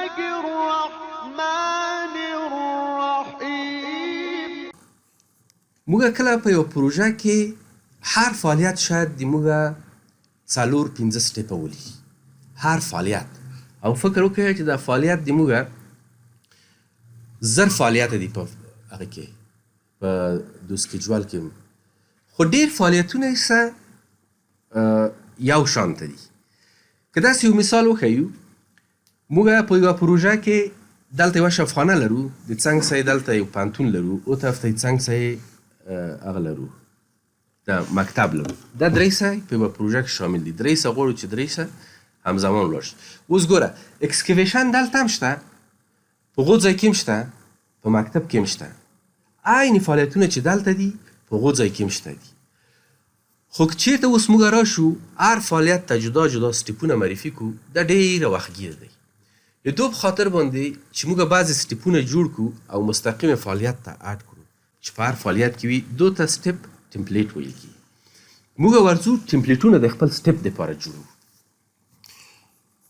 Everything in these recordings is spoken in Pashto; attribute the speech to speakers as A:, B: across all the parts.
A: الرحمن الرحیم.
B: موږ کله په یو پروژه کې هر فعالیت شاید د موږ 4-5 سټیپه ولري، هر فعالیت، او فکر وکړئ چې دا فعالیت د موږ 1000 فعالیت دي په هغه کې په دو سکیجوال کې، خو ډېر فعالیتونه یې څه یو شانته دي. که داسې یو مثال وښیو، موږ په یوه پروژه کې دلته یوه شفخانه لرو، د څنګ څه یې دلته یو پوهنتون لرو، او طرف ته یې څنګ څه یې هغه لرو، د مکتب لرو. دا درې څه په یوه پروژه کې شامل دي. درې څه غواړو چې درې څه همزمان ولاړ شي. اوس ګوره، اکسکیویشن دلته هم شته، په هغو ځای کې هم شته، په مکتب کې هم شته. عین فعالیتونه چې دلته دي په هغو ځای کې هم شته دي. خو که چېرته اوس موږ راشو هر فعالیت ته جدا جدا سټیپونه معرفي کړو، دا ډېره وختګیر دی. د دو په خاطر باندې چې موږ بعضې سټیپونه جوړ کړو او مستقیم فعالیت ته اډ کړو چې په هر فعالیت کې وي، دو ته سټیپ ټمپلیټ ویل کېږي. موږ ورځو ټمپلیټونه د خپل سټیپ دپاره جوړو.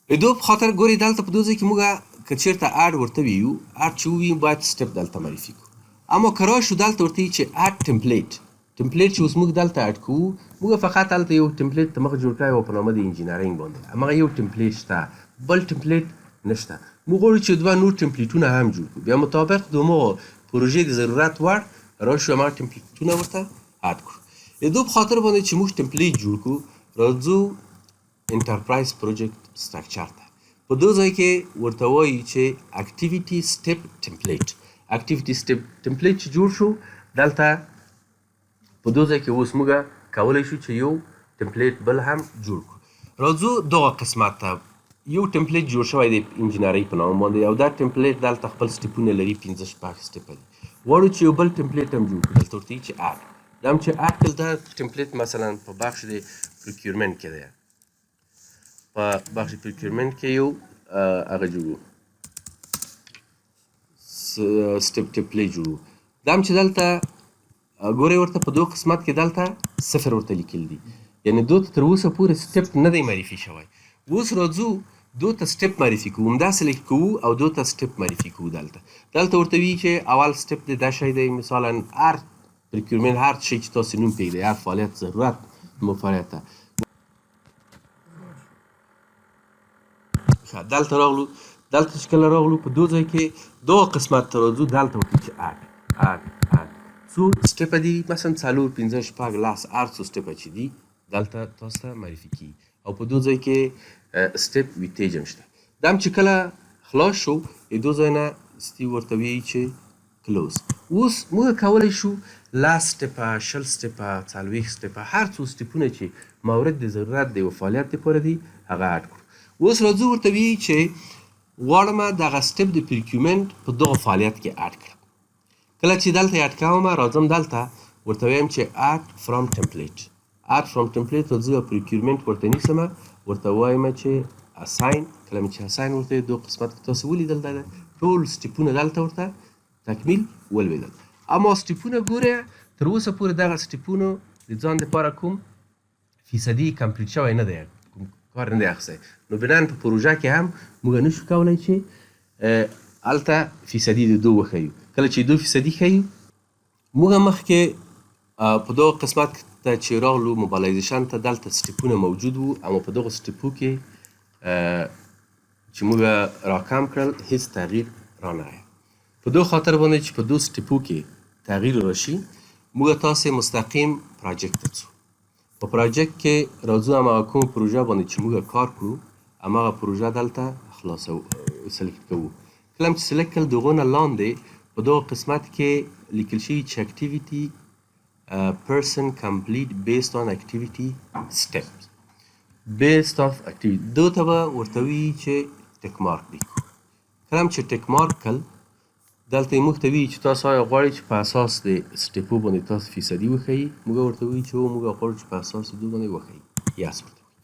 B: د دو په خاطر ګورې دلته په دو ځای کې موږ که چېرته اډ ورته ویو، اډ چې وویو باید سټیپ دلته معرفي کړو. اما که راشو دلته ورته وي چې اډ ټمپلیټ چې اوس موږ دلته اډ کوو، موږ فقط هلته یو ټمپلیټ ته مخ جوړ کړی و په نامه د انجینرینګ باندې، همغه یو ټمپلیټ شته، بل ټمپلیټ نشته. موږ غواړو چې دوه نور ټمپلیټونه هم جوړ کړو، بیا مطابق د همغو پروژې د ضرورت وړ راشو همغه ټمپلیټونه ورته اډ کړو. د دو په خاطر باندې چې موږ ټمپلیټ جوړ کړو، راځو انټرپرایز پروجیکټ سټرکچر ته. په دو ځای کې ورته وایي چې اکټیویټي سټیپ ټمپلیټ. اکټیویټي سټیپ ټمپلیټ چې جوړ شو، دلته په دو ځای کې اوس موږ کولی شو چې یو ټمپلیټ بل هم جوړ کړو. راځو دغه قسمت ته. یو ټمپلیټ جوړ شوی دی انجینرۍ په نامه باندې، او دا ټمپلیټ دلته خپل سټیپونه لري، 15-16 سټیپه دي. غواړو چې یو بل ټمپلیټ هم جوړ کړو. دلته ورته وایي چې اډ. دا هم چې اډ کړل، دا ټمپلیټ مثلا په بخش د پروکیورمنټ کې دی، په بخش پروکیورمنټ کې یو هغه جوړو سټیپ ټمپلیټ جوړو. دا هم چې دلته ګورئ ورته په دو قسمت کې دلته 0 ورته لیکل دي، یعنې دو ته تر اوسه پورې سټیپ نه دی معرفي شوی. اوس راځو دو ته سټیپ معرفي کوو، همداسې لیک کوو او دو ته سټیپ معرفي کوو. دلته ورته وایي چې اول سټیپ دی دا شی دی، مثلا هر پریکیورمنټ، هر شی چې تاسې نوم پرېږدئ، هر فعالیت ضرورت مو فعالیت ته دلته راغلو. دلته چې کله راغلو په دو ځای کې دغه قسمت ته راځو، دلته ورته چې اډ څو سټیپه دي، مثلا 4 5 6 10 هر څو سټیپه چې دي دلته تاسو ته معرفي کېږي. او په دو ځای کې سټیپ ویټیج هم شته. دا هم چې کله خلاص شو، د دو ځای نه ستي ورته وایي چې کلوز. اوس موږ کولی شو 10 سټیپه، 20 سټیپه، 40 سټیپه، هر څو سټیپونه چې مورد د ضرورت د یو فعالیت دپاره دي هغه اډ کړو. اوس راځو ورته وایي چې غواړم دغه سټیپ د پریکیورمنټ په دغه فعالیت کې اډ کړم. کله چې دلته اډ کوم، راځم دلته ورته وایم چې اډ فرام ټمپلیټ. اډ فرام ټمپلیټ ته زه پریکیورمنټ ورته نیسم، ورته وایم چې اساین. کله مې چې اساین ورته دو قسمت کې تاسو ولیدل، دا ټول سټیپونه دلته ورته تکمیل ولوېدل. اما سټیپونه ګوره، تر اوسه پورې دغه سټیپونو د ځان دپاره کوم فیصدي کمپلیټ شوی نه دی، کوم کار نه دی اخیستی. نو بنان په پروژه کې هم موږ نشو کولی چې هلته فیصدي د دو وښیو. کله چې 2% ښیي، موږ مخکې په دغه قسمت ته چې راغلو موبایلایزیشن ته، دلته سټیپونه موجود وو، اما په دغو سټیپو کې چې موږ راکم کړل هیڅ تغییر رانغی. په دو خاطر باندې چې په دو سټیپو کې تغییر راشي، موږ تاسې مستقیم پراجکت ته ځو. په پراجکت کې راځو همغه کومه پروژه باندې چې موږ کار کړو، همغه پروژه دلته خلاصو سلیکټ کوو. کله هم چې سلیکټ کړل، د هغو نه لاندې په دغه قسمت کې لیکل شوي چې اکټیویټي person complete based on activity steps. based of activity دو ته به ورته وایي چې ټک مارک دی. کله هم چې ټک مارک کړل، دلته یې موږ ته وایي چې تاسو آیا غواړئ چې په اساس د سټیپو باندې تاسو فیصدي وښیي. موږ ورته وایو چې موږ غواړو چې په اساس د دو باندې وښیي. یس ورته وایي.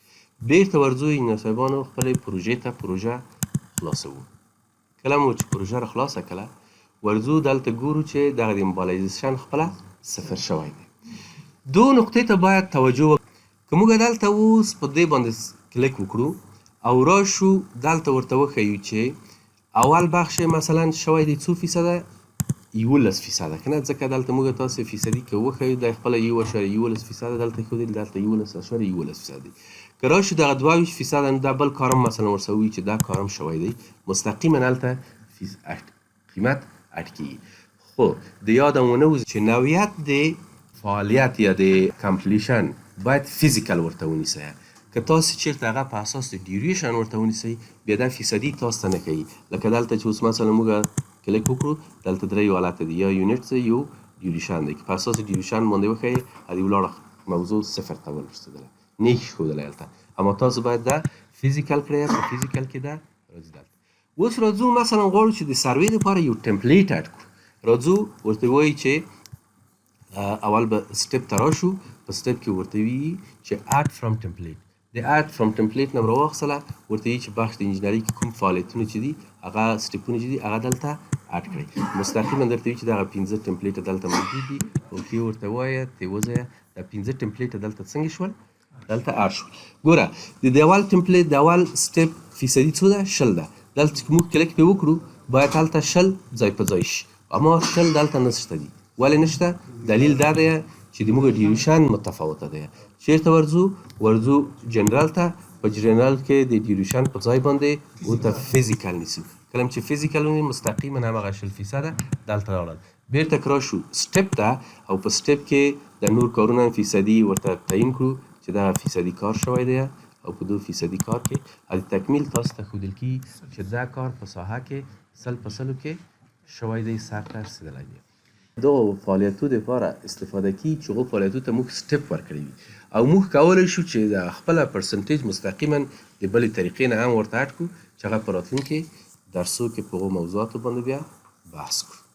B: بېرته ورځو انجینر صاحبانو خپلې پروژې ته، پروژه خلاصوو. کله مو چې پروژه را خلاصه کړله، ورځو دلته ګورو چې دغه د موبایلایزیشن خپله 0 شوی دی. دو نقطې ته باید توجه وکړو. که موږ دلته اوس په دې باندې کلیک وکړو او راشو دلته ورته وښیو چې اول بخش مثلا شوی دی 2 فیصده 11 فیصده کنه ځکه دلته موږ تاسو فیصدي کې وښیو د خپله 1.11 فیصده دلته ښودلي دلته 11.11 فیصده دی که راشو دغه 22 فیصده نو دا بل کارم مثلا ورسره ووایي چې دا کارم شوی دی مستقیما هلته قیمت اټکیږي. خو د یادم ونه وځي چې نوعیت د فعالیت یا د کمپلیشن باید فیزیکل ورته ونیسئ. که تاسو چیرته هغه په اساس د ډیوریشن ورته ونیسئ بیا دا فیصدي تاسو ته نه کوي. لکه دلته چې اوس مثلا موږ کلیک وکړو دلته درې حالت دي یا یونټ دی یو ډیوریشن دی که په اساس ډیوریشن باندې وښیي ادي ولاړه موضوع صفر ته ورسېدله نه یې ښودلی هلته اما تاسو باید دا فیزیکل کړئ په فیزیکل کې دا راځي دلته. اوس راځو مثلا غواړو چې د سروې لپاره یو ټمپلیټ اډ کړو. راځو ورته وایي چې اول به سټپ ته راشو په سټپ کې ورته وایي چې اډ فرام ټمپلیټ د اډ فرام ټمپلیټ نه راواخیستله ورته وایي چې بخش د انجینري کې کوم فعالیتونه چې دي هغه سټپونه چې دي هغه دلته اډ کړئ. مستقیما درته وایي چې دغه 15 ټمپلیټه دلته موجود دي اوکې ورته وایه ته وځایه دا 15 ټمپلیټه دلته څنګه شول دلته اډ شول. ګوره د اول ټمپلیټ د اول سټپ فیصدي څو ده 0 ده. دلته چې موږ کلیک پرې وکړو باید هلته 0 ځای په ځای شي اما 0 دلته نشته دي. ولې نشته؟ دلیل دا دی چې د موږ ډیوریشن متفاوته دی. چیرته ورځو جنرال ته په جنرال کې د ډیوریشن په ځای باندې ورته فیزیکل نیسو. کله چې فیزیکل ونیو مستقیما همغه 0 فیصده دلته راغلل. بیرته که راشو سټپ ته او په سټپ کې د نور کارونه فیصدي ورته تعیین کړو چې دغه فیصدي کار شوی دی او په 2 فیصدي کار کې د تکمیل تاسو ته ښودل کېږي چې دا کار په ساحه کې 100% کې شوی دی سرته رسېدلی دی. دغو فعالیتو دپاره استفاده کیږي چې هغو فعالیتو ته موږ سټپ ورکړی وي او موږ کولی شو چې د خپله پرسنټیج مستقیما د بلې طریقې نه هم ورته اډ کړو چې هغه په راتلونکي درسو کې په هغو موضوعاتو باندې بیا بحث کړو.